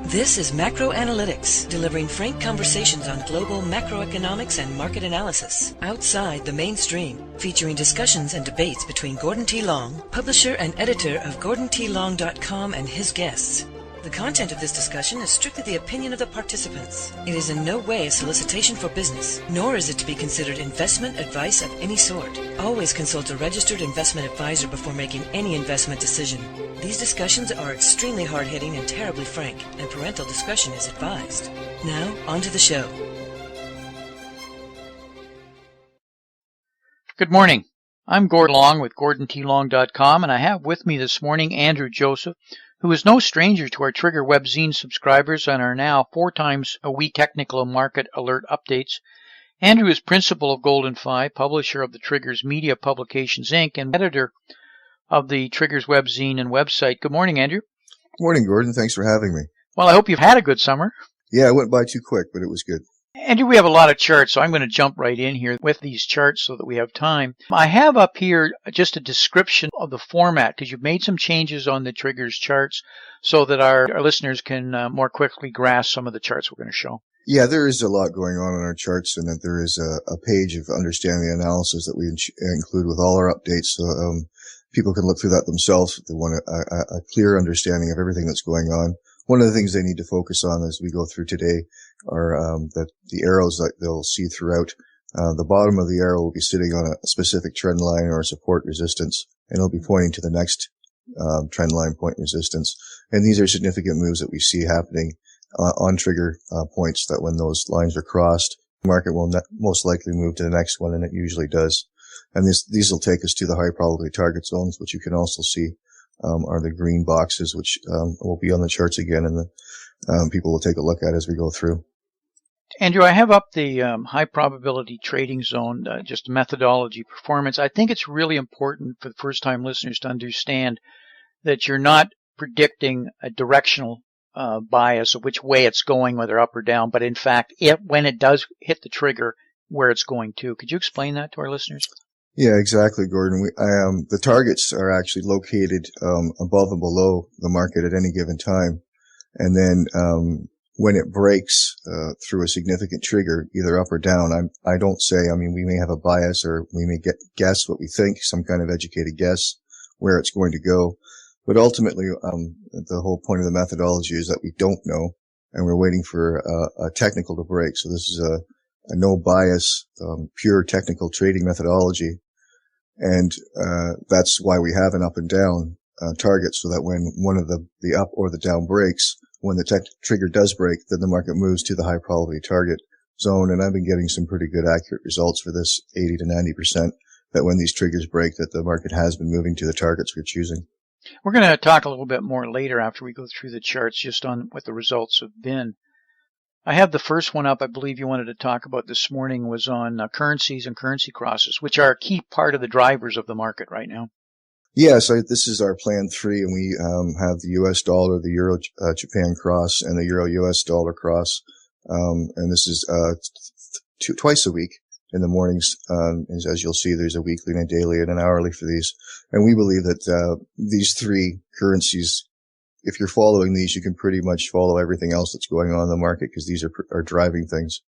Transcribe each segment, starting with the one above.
This is Macro Analytics, delivering frank conversations on global macroeconomics and market analysis, outside the mainstream, featuring discussions and debates between Gordon T. Long, publisher and editor of GoldenTLong.com, and his guests. The content of this discussion is strictly the opinion of the participants. It is in no way a solicitation for business, nor is it to be considered investment advice of any sort. Always consult a registered investment advisor before making any investment decision. These discussions are extremely hard-hitting and terribly frank, and parental discretion is advised. Now, on to the show. Good morning. I'm Gord Long with GordonTLong.com, and I have with me this morning Andrew Joseph, who is no stranger to our Trigger Webzine subscribers and our now 4 times a week technical market alert updates. Andrew is principal of GoldenPhi, publisher of the Triggers Media Publications, Inc., and editor of the Triggers Webzine and website. Good morning, Andrew. Good morning, Gordon. Thanks for having me. Well, I hope you've had a good summer. Yeah, it went by too quick, but it was good. Andrew, we have a lot of charts, so I'm going to jump right in here with these charts so that we have time. I have up here just a description of the format because you've made some changes on the Triggers charts so that our listeners can more quickly grasp some of the charts we're going to show. Yeah, there is a lot going on in our charts, and that there is a page of understanding the analysis that we include with all our updates, so people can look through that themselves if they want a clear understanding of everything that's going on. One of the things they need to focus on as we go through today are the arrows that they'll see throughout. The bottom of the arrow will be sitting on a specific trend line or a support resistance, and it'll be pointing to the next trend line point resistance. And these are significant moves that we see happening on trigger points, that when those lines are crossed, the market will most likely move to the next one, and it usually does. And these will take us to the high probability target zones, which you can also see are the green boxes, which will be on the charts again, and the people will take a look at as we go through. Andrew, I have up the high probability trading zone, just methodology performance. I think it's really important for the first time listeners to understand that you're not predicting a directional bias of which way it's going, whether up or down, but in fact, when it does hit the trigger, where it's going to. Could you explain that to our listeners? Yeah, exactly, Gordon. The targets are actually located above and below the market at any given time. And then when it breaks through a significant trigger, either up or down, I don't say, we may have a bias, or we may guess what we think, some kind of educated guess where it's going to go. But ultimately, the whole point of the methodology is that we don't know, and we're waiting for a technical to break. So this is a no bias, pure technical trading methodology. And that's why we have an up and down target, so that when one of the up or the down breaks, when the trigger does break, then the market moves to the high probability target zone. And I've been getting some pretty good accurate results for this, 80 to 90%, that when these triggers break, that the market has been moving to the targets we're choosing. We're going to talk a little bit more later after we go through the charts just on what the results have been. I have the first one up I believe you wanted to talk about this morning was on currencies and currency crosses, which are a key part of the drivers of the market right now. Yes, this is our plan 3, and we have the U.S. dollar, the Euro Japan cross, and the Euro U.S. dollar cross. And this is twice a week in the mornings. As you'll see, there's a weekly and a daily and an hourly for these. And we believe that these 3 currencies, if you're following these, you can pretty much follow everything else that's going on in the market, because these are driving things.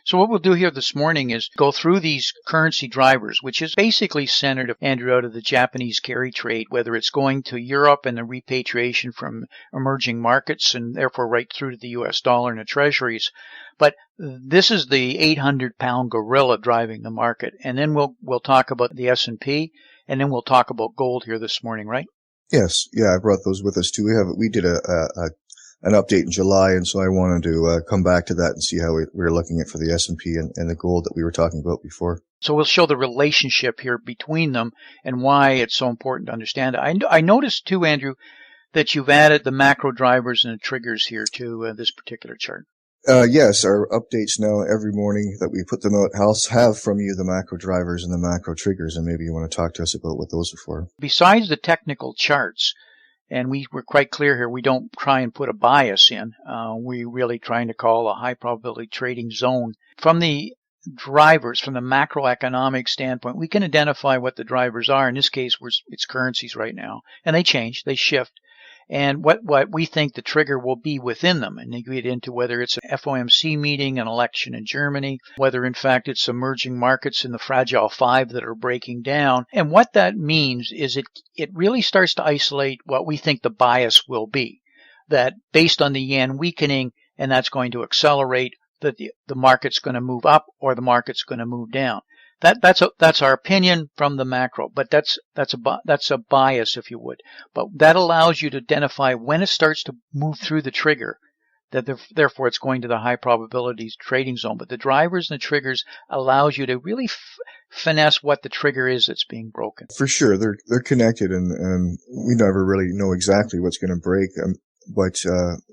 So what we'll do here this morning is go through these currency drivers, which is basically centered, Andrew, out of the Japanese carry trade, whether it's going to Europe and the repatriation from emerging markets and therefore right through to the U.S. dollar and the treasuries. But this is the 800-pound gorilla driving the market. And then we'll talk about the S&P, and then we'll talk about gold here this morning, right? Yes. Yeah, I brought those with us too. We did an update in July, and so I wanted to come back to that and see how we were looking at for the S&P and the gold that we were talking about before. So we'll show the relationship here between them and why it's so important to understand it. I noticed too, Andrew, that you've added the macro drivers and the triggers here to this particular chart. Yes, our updates now every morning that we put them out have from you the macro drivers and the macro triggers, and maybe you want to talk to us about what those are for. Besides the technical charts, and we were quite clear here, we don't try and put a bias in. We're really trying to call a high probability trading zone. From the drivers, from the macroeconomic standpoint, we can identify what the drivers are. In this case, it's currencies right now, and they change, they shift. and what we think the trigger will be within them. And they get into whether it's an FOMC meeting, an election in Germany, whether in fact it's emerging markets in the Fragile Five that are breaking down. And what that means is it really starts to isolate what we think the bias will be, that based on the yen weakening, and that's going to accelerate, that the market's going to move up or the market's going to move down. That's our opinion from the macro, but that's a bias, if you would. But that allows you to identify when it starts to move through the trigger, that therefore it's going to the high probabilities trading zone. But the drivers and the triggers allows you to really finesse what the trigger is that's being broken. For sure, they're connected, and we never really know exactly what's going to break. But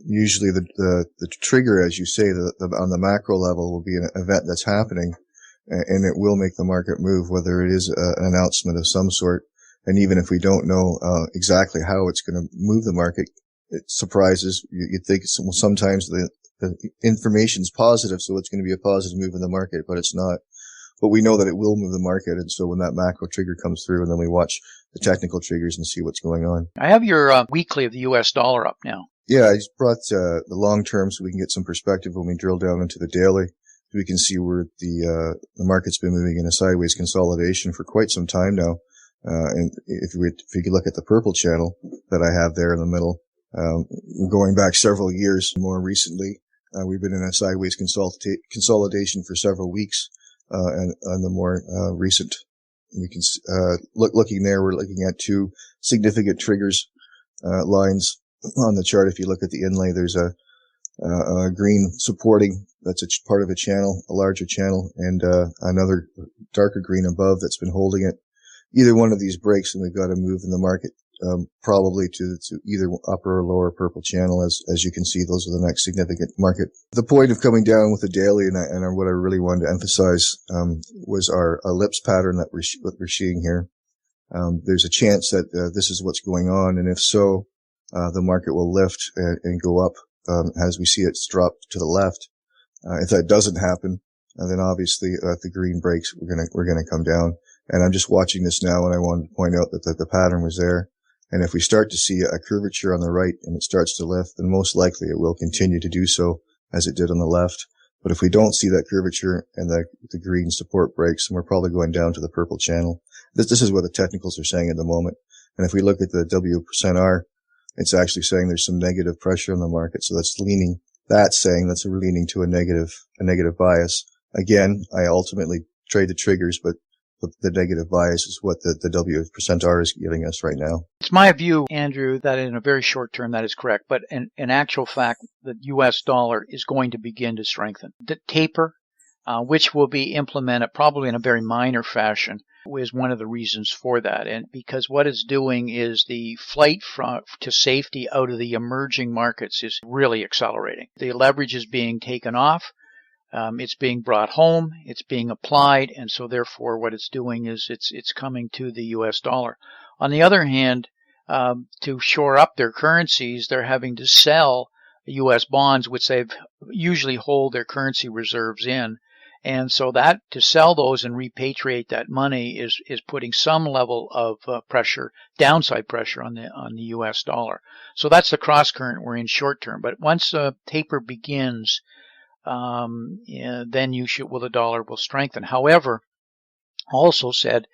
usually the trigger, as you say, on the macro level will be an event that's happening, and it will make the market move, whether it is an announcement of some sort. And even if we don't know exactly how it's going to move the market, it surprises. You'd think sometimes the information's positive, so it's going to be a positive move in the market, but it's not. But we know that it will move the market, and so when that macro trigger comes through, and then we watch the technical triggers and see what's going on. I have your weekly of the U.S. dollar up now. Yeah, I just brought the long term so we can get some perspective when we drill down into the daily. We can see where the market's been moving in a sideways consolidation for quite some time now. And if you could look at the purple channel that I have there in the middle, going back several years, more recently, we've been in a sideways consolidation for several weeks. And on the more recent, we can looking there, we're looking at two significant triggers lines on the chart. If you look at the inlay, there's a green supporting, that's part of a channel, a larger channel, and another darker green above that's been holding it. Either one of these breaks, and we've got to move in the market probably to either upper or lower purple channel. As you can see, those are the next significant market. The point of coming down with the daily, and what I really wanted to emphasize was our ellipse pattern that we're seeing here. There's a chance that this is what's going on, and if so, the market will lift and go up as we see it's dropped to the left. If that doesn't happen, then obviously if the green breaks, we're gonna come down. And I'm just watching this now, and I wanted to point out that the pattern was there. And if we start to see a curvature on the right and it starts to lift, then most likely it will continue to do so as it did on the left. But if we don't see that curvature and the green support breaks, then we're probably going down to the purple channel. This is what the technicals are saying at the moment. And if we look at the W%R, it's actually saying there's some negative pressure on the market. So that's leaning to a negative bias. Again, I ultimately trade the triggers, but the negative bias is what the W%R is giving us right now. It's my view, Andrew, that in a very short term that is correct. But in actual fact, the U.S. dollar is going to begin to strengthen. The taper, which will be implemented probably in a very minor fashion, is one of the reasons for that. And because what it's doing is the flight to safety out of the emerging markets is really accelerating. The leverage is being taken off. It's being brought home, it's being applied, and so therefore what it's doing is it's coming to the U.S. dollar. On the other hand, to shore up their currencies, they're having to sell U.S. bonds, which they've usually hold their currency reserves in. And so that to sell those and repatriate that money is putting some level of pressure, downside pressure on the U.S. dollar. So that's the cross current we're in short term. But once taper begins, then the dollar will strengthen. However, also said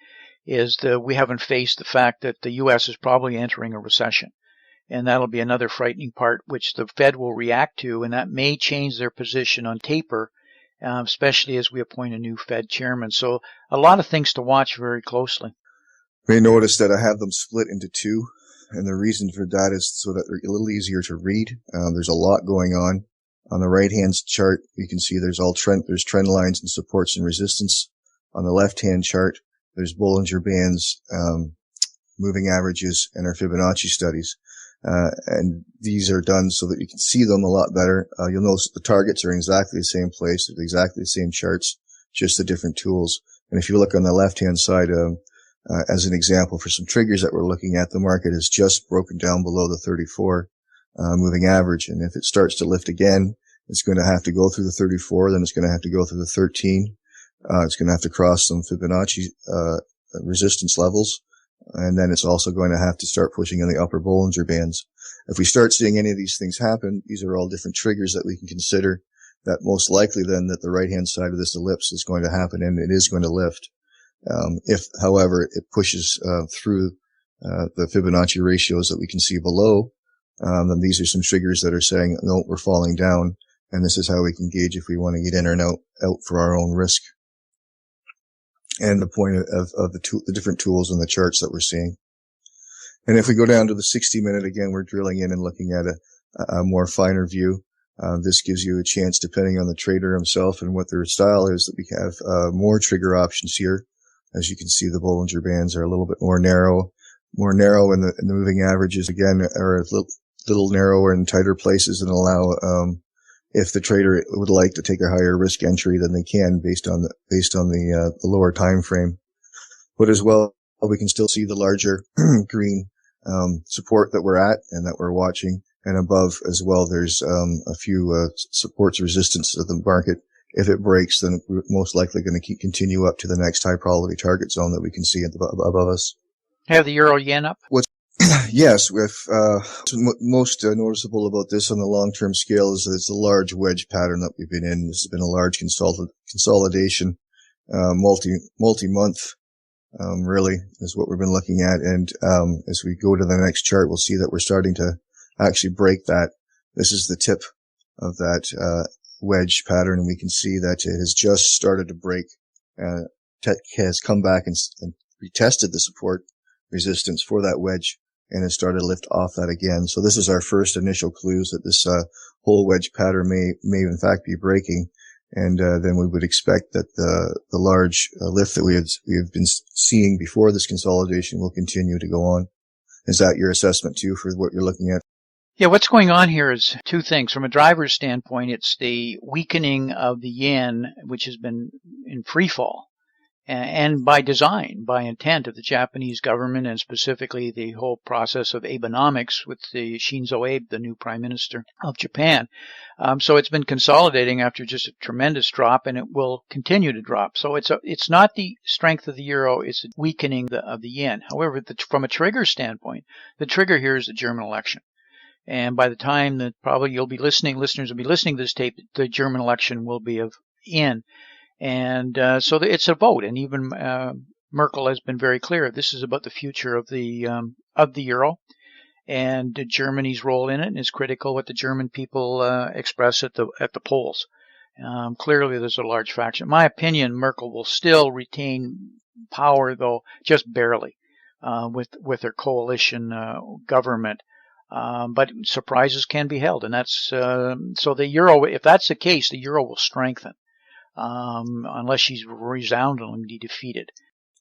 is that we haven't faced the fact that the U.S. is probably entering a recession. And that'll be another frightening part, which the Fed will react to, and that may change their position on taper, especially as we appoint a new Fed chairman. So a lot of things to watch very closely. You may notice that I have them split into two, and the reason for that is so that they're a little easier to read. There's a lot going on. On the right-hand chart, you can see there's trend lines and supports and resistance. On the left-hand chart, there's Bollinger Bands, moving averages, and our Fibonacci studies. And these are done so that you can see them a lot better. You'll notice the targets are in exactly the same place, with exactly the same charts, just the different tools. And if you look on the left-hand side, as an example for some triggers that we're looking at, the market has just broken down below the 34. Moving average. And if it starts to lift again, it's going to have to go through the 34, then it's going to have to go through the 13. It's going to have to cross some Fibonacci, resistance levels. And then it's also going to have to start pushing in the upper Bollinger Bands. If we start seeing any of these things happen, these are all different triggers that we can consider that most likely then that the right-hand side of this ellipse is going to happen and it is going to lift. If, however, it pushes through the Fibonacci ratios that we can see below, then these are some triggers that are saying, no, we're falling down, and this is how we can gauge if we want to get in or out for our own risk. And the point of the different tools and the charts that we're seeing. And if we go down to the 60-minute, again, we're drilling in and looking at a more finer view. This gives you a chance, depending on the trader himself and what their style is, that we have more trigger options here. As you can see, the Bollinger Bands are a little bit more narrow, and the moving averages, again, are a little narrower and tighter places and allow, if the trader would like to take a higher risk entry, then they can based on the lower time frame. But as well, we can still see the larger green support that we're at and that we're watching. And above as well, there's a few supports, resistance of the market. If it breaks, then we're most likely going to continue up to the next high probability target zone that we can see above us. Have the euro yen up? Yes, what's most noticeable about this on the long-term scale is that it's a large wedge pattern that we've been in. This has been a large consolidation, multi-month, really is what we've been looking at. And as we go to the next chart, we'll see that we're starting to actually break that. This is the tip of that wedge pattern, and we can see that it has just started to break, has come back and retested the support resistance for that wedge and has started to lift off that again. So this is our first initial clues that this whole wedge pattern may in fact be breaking, and then we would expect that the large lift that we have been seeing before this consolidation will continue to go on. Is that your assessment too for what you're looking at? Yeah, what's going on here is two things. From a driver's standpoint, it's the weakening of the yen, which has been in free fall, and by design, by intent of the Japanese government, and specifically the whole process of Abenomics with the Shinzo Abe, the new prime minister of Japan. So it's been consolidating after just a tremendous drop, and it will continue to drop. So it's not the strength of the euro, it's the weakening of the yen. However, from a trigger standpoint, the trigger here is the German election. And by the time that probably listeners will be listening to this tape, the German election will be in. And so it's a vote. And even Merkel has been very clear. This is about the future of the euro, and Germany's role in it is critical. What the German people express at the polls. Clearly, there's a large faction. In my opinion, Merkel will still retain power, though just barely, with her coalition government. But surprises can be held, and that's so the euro. If that's the case, the euro will strengthen, unless she's resoundingly defeated.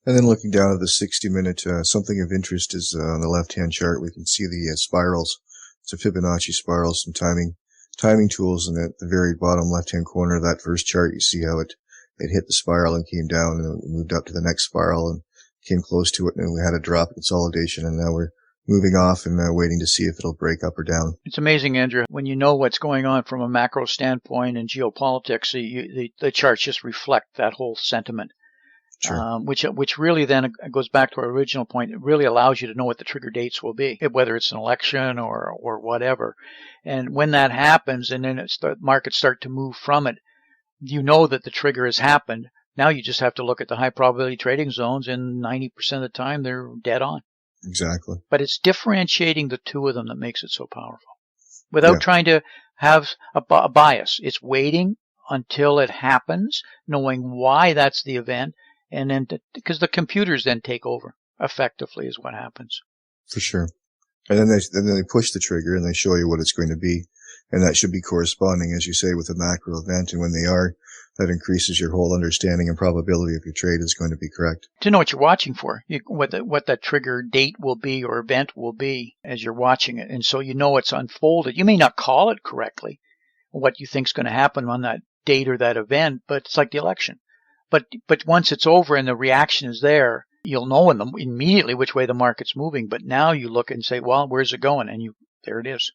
And then looking down at the 60-minute, something of interest is on the left-hand chart. We can see the spirals. It's a Fibonacci spiral, some timing tools, and at the very bottom left-hand corner of that first chart, you see how it hit the spiral and came down, and it moved up to the next spiral and came close to it, and we had a drop consolidation, and now we're moving off and waiting to see if it'll break up or down. It's amazing, Andrew, when you know what's going on from a macro standpoint and geopolitics, the charts just reflect that whole sentiment. Sure. Which really then goes back to our original point. It really allows you to know what the trigger dates will be, whether it's an election or whatever. And when that happens, and then markets start to move from it, you know that the trigger has happened. Now you just have to look at the high probability trading zones, and 90% of the time they're dead on. Exactly. But it's differentiating the two of them that makes it so powerful. Without trying to have a bias. It's waiting until it happens, knowing why that's the event, and then because the computers then take over effectively is what happens. For sure. And then they push the trigger and they show you what it's going to be. And that should be corresponding, as you say, with a macro event. And when they are, that increases your whole understanding and probability of your trade is going to be correct. To know what you're watching for, what that trigger date will be or event will be as you're watching it. And so you know it's unfolded. You may not call it correctly, what you think is going to happen on that date or that event, but it's like the election. But once it's over and the reaction is there, you'll know immediately which way the market's moving. But now you look and say, well, where's it going? And there it is.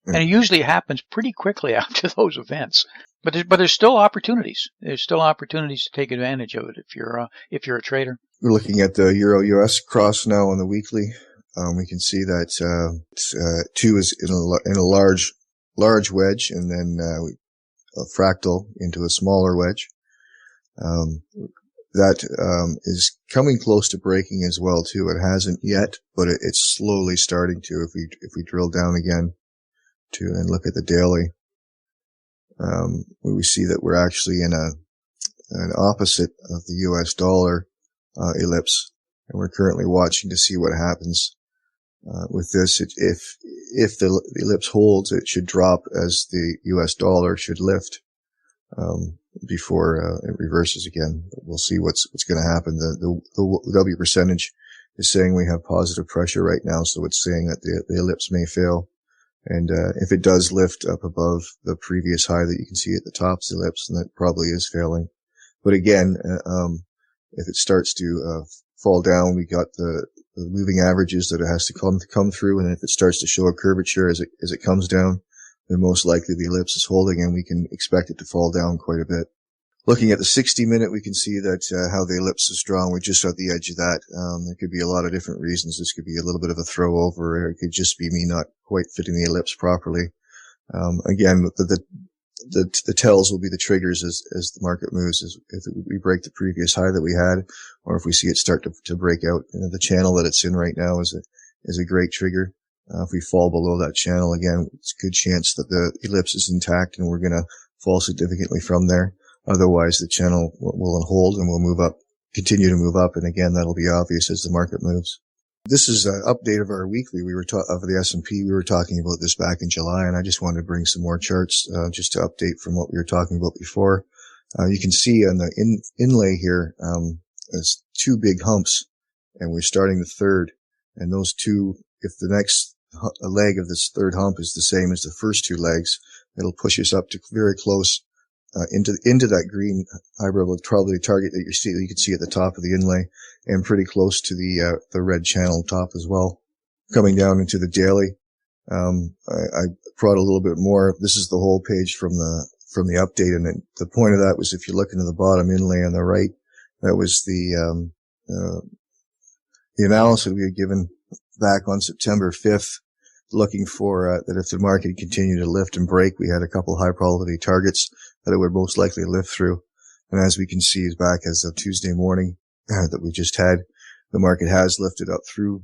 And it usually happens pretty quickly after those events. But there's still opportunities. There's still opportunities to take advantage of it if you're a trader. We're looking at the Euro-US cross now on the weekly. we can see that 2 is in a large wedge, and then a fractal into a smaller wedge. That is coming close to breaking as well too. It hasn't yet, but it's slowly starting to. If we drill down again and look at the daily, we see that we're actually in an opposite of the U.S. dollar ellipse, and we're currently watching to see what happens with this. If the ellipse holds, it should drop as the U.S. dollar should lift before it reverses again. But we'll see what's going to happen. The W percentage is saying we have positive pressure right now, so it's saying that the ellipse may fail. And if it does lift up above the previous high that you can see at the top of the ellipse, then it probably is failing. But again, if it starts to fall down, we got the moving averages that it has to come through, and if it starts to show a curvature as it comes down, then most likely the ellipse is holding, and we can expect it to fall down quite a bit. Looking at the 60-minute, we can see that how the ellipse is drawn. We're just at the edge of that. There could be a lot of different reasons. This could be a little bit of a throw over, or it could just be me not quite fitting the ellipse properly. Again, the tells will be the triggers as the market moves. If we break the previous high that we had, or if we see it start to break out. The channel that it's in right now is a great trigger. If we fall below that channel again, it's a good chance that the ellipse is intact and we're going to fall significantly from there. Otherwise, the channel will hold and will move up, continue to move up. And again, that'll be obvious as the market moves. This is an update of our weekly. Of the S&P. We were talking about this back in July, and I just wanted to bring some more charts, just to update from what we were talking about before. You can see on the inlay here, there's 2 big humps, and we're starting the third. And those 2, if the next leg of this third hump is the same as the first 2 legs, it'll push us up to very close into that green hyperbolic probability target that you can see at the top of the inlay, and pretty close to the red channel top as well. Coming down into the daily, I brought a little bit more. This is the whole page from the update, and the point of that was, if you look into the bottom inlay on the right, that was the analysis we had given back on September 5th, looking for that if the market continued to lift and break, we had a couple high probability targets that it would most likely lift through. And as we can see, is back as of Tuesday morning that we just had, the market has lifted up through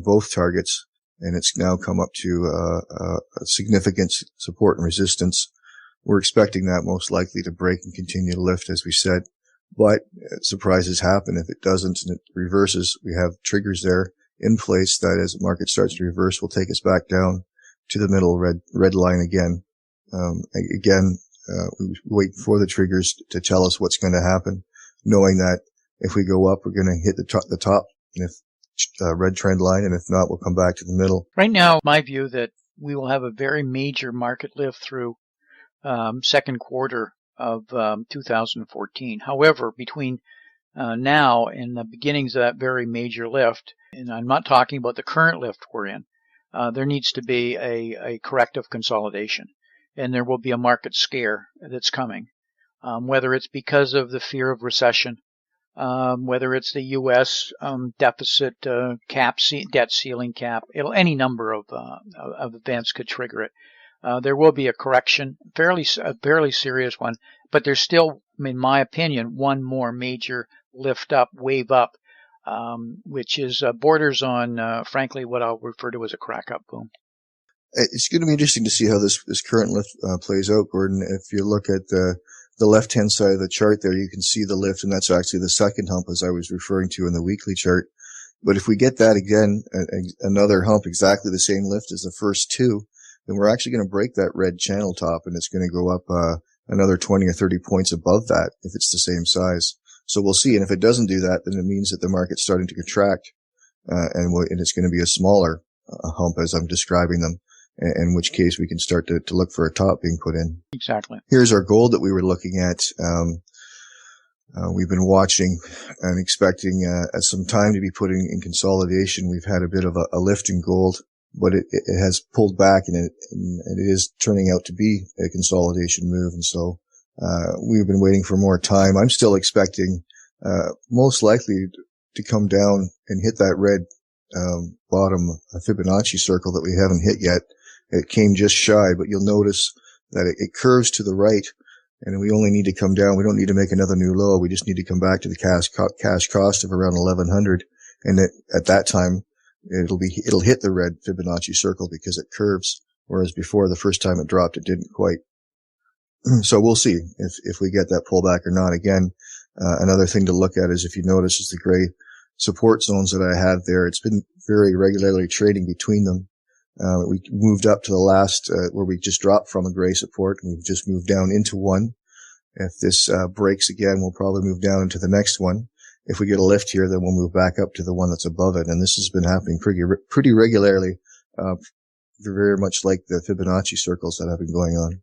both targets, and it's now come up to a significant support and resistance. We're expecting that most likely to break and continue to lift, as we said. But surprises happen. If it doesn't and it reverses, we have triggers there in place that as the market starts to reverse will take us back down to the middle red line again. We wait for the triggers to tell us what's going to happen, knowing that if we go up, we're going to hit the top, and if red trend line, and if not, we'll come back to the middle. Right now, my view that we will have a very major market lift through second quarter of 2014. However, between now and the beginnings of that very major lift, and I'm not talking about the current lift we're in, there needs to be a corrective consolidation, and there will be a market scare that's coming, whether it's because of the fear of recession, whether it's the U.S. Deficit cap, debt ceiling cap, any number of events could trigger it. There will be a correction, a fairly serious one, but there's still, in my opinion, one more major lift up, wave up, which is borders on, frankly, what I'll refer to as a crack up boom. It's going to be interesting to see how this current lift plays out, Gordon. If you look at the left-hand side of the chart there, you can see the lift, and that's actually the second hump, as I was referring to in the weekly chart. But if we get that again, another hump, exactly the same lift as the first 2, then we're actually going to break that red channel top, and it's going to go up another 20 or 30 points above that if it's the same size. So we'll see. And if it doesn't do that, then it means that the market's starting to contract, and it's going to be a smaller hump as I'm describing them, in which case we can start to look for a top being put in. Exactly. Here's our gold that we were looking at. We've been watching and expecting some time to be putting in consolidation. We've had a bit of a lift in gold, but it has pulled back, and it is turning out to be a consolidation move. And so we've been waiting for more time. I'm still expecting most likely to come down and hit that red bottom Fibonacci circle that we haven't hit yet. It came just shy, but you'll notice that it curves to the right, and we only need to come down. We don't need to make another new low. We just need to come back to the cash cost of around 1100, and at that time it'll hit the red Fibonacci circle because it curves, whereas before, the first time it dropped, it didn't quite. So we'll see if we get that pullback or not. Again, another thing to look at is, if you notice, is the gray support zones that I have there. It's been very regularly trading between them. We moved up to the last, where we just dropped from a gray support, and we've just moved down into one. If this breaks again, we'll probably move down into the next one. If we get a lift here, then we'll move back up to the one that's above it. And this has been happening pretty regularly, very much like the Fibonacci circles that have been going on.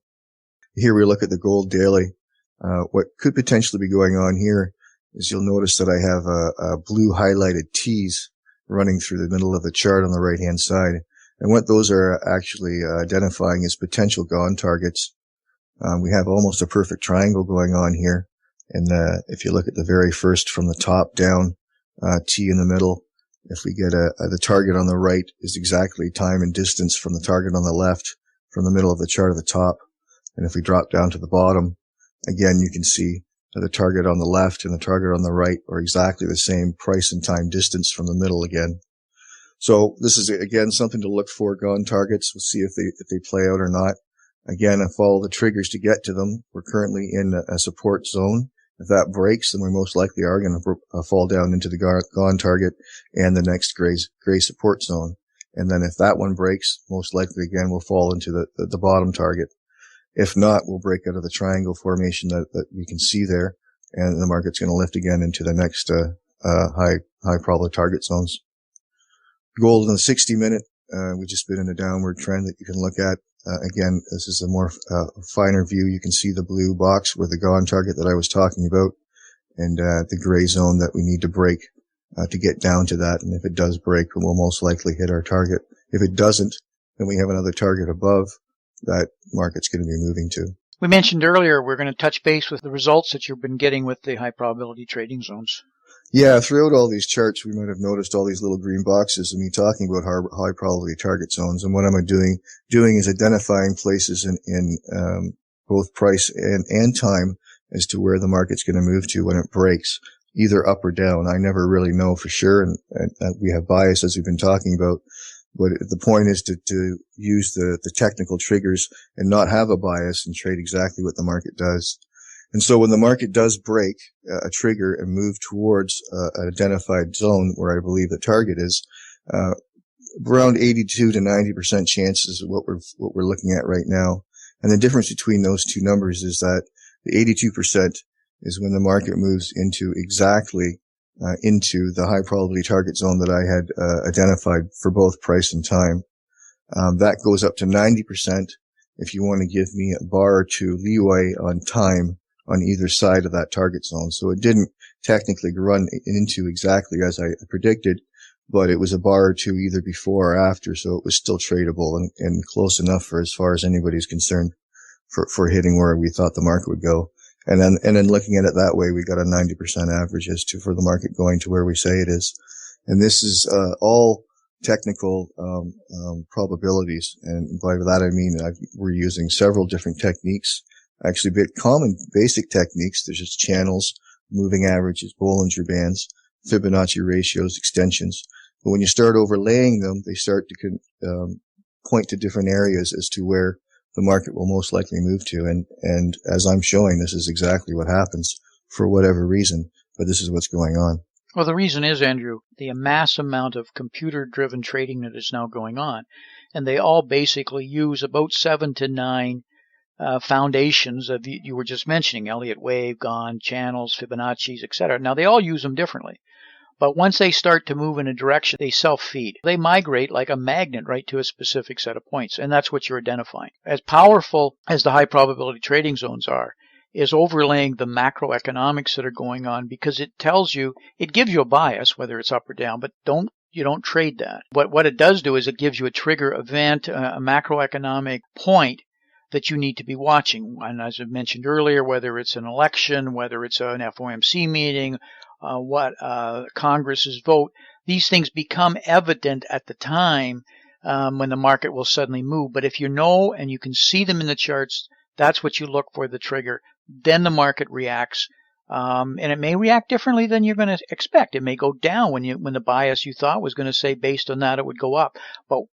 Here we look at the gold daily. What could potentially be going on here is, you'll notice that I have a blue highlighted T's running through the middle of the chart on the right-hand side. And what those are actually identifying is potential gone targets. We have almost a perfect triangle going on here. And if you look at the very first from the top down, T in the middle, if we get the target on the right is exactly time and distance from the target on the left, from the middle of the chart at the top. And if we drop down to the bottom, again, you can see that the target on the left and the target on the right are exactly the same price and time distance from the middle again. So this is, again, something to look for, gone targets. We'll see if they play out or not. Again, I follow the triggers to get to them. We're currently in a support zone. If that breaks, then we most likely are going to fall down into the gone target and the next gray support zone. And then if that one breaks, most likely again we'll fall into the bottom target. If not, we'll break out of the triangle formation that you can see there, and the market's going to lift again into the next high probability target zones. Gold in the 60-minute, we've just been in a downward trend that you can look at. Again, this is a more finer view. You can see the blue box where the gone target that I was talking about, and the gray zone that we need to break to get down to that. And if it does break, we'll most likely hit our target. If it doesn't, then we have another target above that market's going to be moving to. We mentioned earlier we're going to touch base with the results that you've been getting with the high probability trading zones. Yeah, throughout all these charts, we might have noticed all these little green boxes of me talking about high probability target zones. And what am I doing is identifying places in both price and time as to where the market's going to move to when it breaks, either up or down. I never really know for sure, and we have bias, as we've been talking about. But the point is to use the technical triggers and not have a bias and trade exactly what the market does. And so when the market does break a trigger and move towards an identified zone where I believe the target is, around 82 to 90% chances of what we're looking at right now. And the difference between those two numbers is that the 82% is when the market moves into exactly into the high probability target zone that I had identified for both price and time. That goes up to 90% if you want to give me a bar or two leeway on time on either side of that target zone. So it didn't technically run into exactly as I predicted, but it was a bar or two either before or after, so it was still tradable and close enough for as far as anybody's concerned for hitting where we thought the market would go. And then looking at it that way, we got a 90% average for the market going to where we say it is. And this is all technical probabilities. And by that I mean we're using several different techniques, actually common basic techniques. There's just channels, moving averages, Bollinger Bands, Fibonacci ratios, extensions. But when you start overlaying them, they start to point to different areas as to where the market will most likely move to. And as I'm showing, this is exactly what happens for whatever reason, but this is what's going on. Well, the reason is, Andrew, the mass amount of computer-driven trading that is now going on, and they all basically use about 7 to 9 foundations of you were just mentioning, Elliott Wave, Gone, channels, Fibonacci's, etc. Now, they all use them differently. But once they start to move in a direction, they self-feed. They migrate like a magnet right to a specific set of points, and that's what you're identifying. As powerful as the high probability trading zones are, is overlaying the macroeconomics that are going on, because it tells you, it gives you a bias, whether it's up or down, but you don't trade that. What it does do is it gives you a trigger event, a macroeconomic point that you need to be watching. And as I mentioned earlier, whether it's an election, whether it's an FOMC meeting, what Congress's vote, these things become evident at the time when the market will suddenly move. But if you know and you can see them in the charts, that's what you look for, the trigger. Then the market reacts. And it may react differently than you're going to expect. It may go down when the bias you thought was going to say based on that it would go up.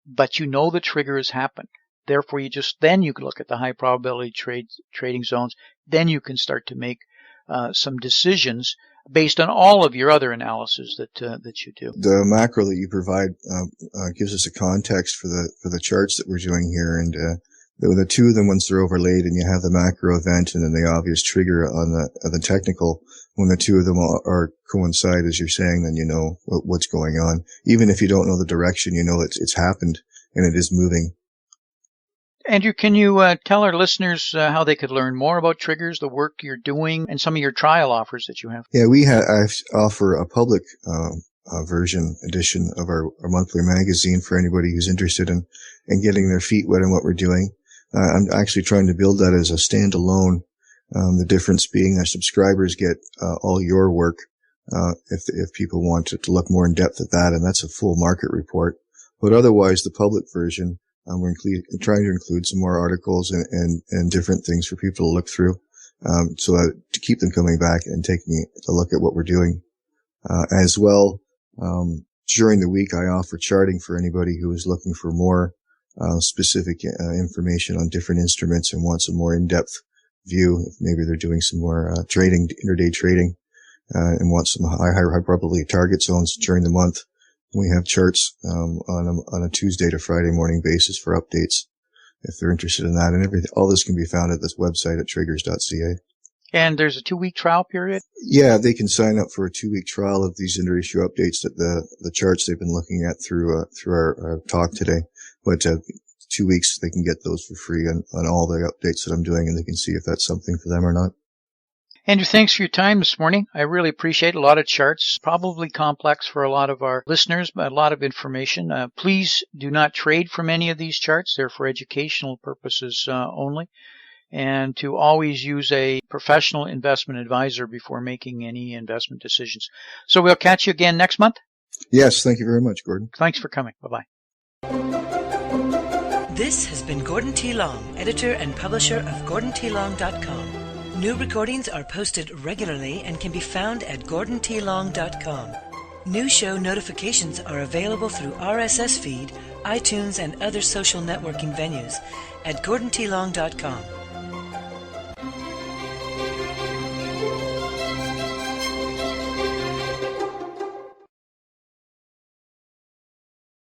But you know the trigger has happened. Therefore, then you can look at the high probability trading zones. Then you can start to make some decisions based on all of your other analysis that you do. The macro that you provide gives us a context for the charts that we're doing here, and the two of them, once they're overlaid, and you have the macro event and then the obvious trigger on the technical. When the two of them are coincide, as you're saying, then you know what's going on. Even if you don't know the direction, you know it's happened and it is moving. Andrew, can you tell our listeners how they could learn more about triggers, the work you're doing, and some of your trial offers that you have? Yeah, I offer a public edition of our monthly magazine for anybody who's interested in getting their feet wet in what we're doing. I'm actually trying to build that as a standalone. The difference being our subscribers get all your work if people want to look more in depth at that, and that's a full market report. But otherwise, the public version, we're trying to include some more articles and different things for people to look through, so that to keep them coming back and taking a look at what we're doing. As well, during the week, I offer charting for anybody who is looking for more specific information on different instruments and wants a more in-depth view. If maybe they're doing some more intraday trading, and want some high probability target zones during the month. We have charts on a Tuesday to Friday morning basis for updates if they're interested in that. And everything, all this can be found at this website at triggers.ca. And there's a 2-week trial period? Yeah, they can sign up for a 2-week trial of these inter-issue updates, that the charts they've been looking at through our talk today. But 2 weeks, they can get those for free on all the updates that I'm doing, and they can see if that's something for them or not. Andrew, thanks for your time this morning. I really appreciate a lot of charts, probably complex for a lot of our listeners, but a lot of information. Please do not trade from any of these charts. They're for educational purposes only. And to always use a professional investment advisor before making any investment decisions. So we'll catch you again next month? Yes, thank you very much, Gordon. Thanks for coming. Bye-bye. This has been Gordon T. Long, editor and publisher of GordonTLong.com. New recordings are posted regularly and can be found at GordonTLong.com. New show notifications are available through RSS feed, iTunes, and other social networking venues at GordonTLong.com.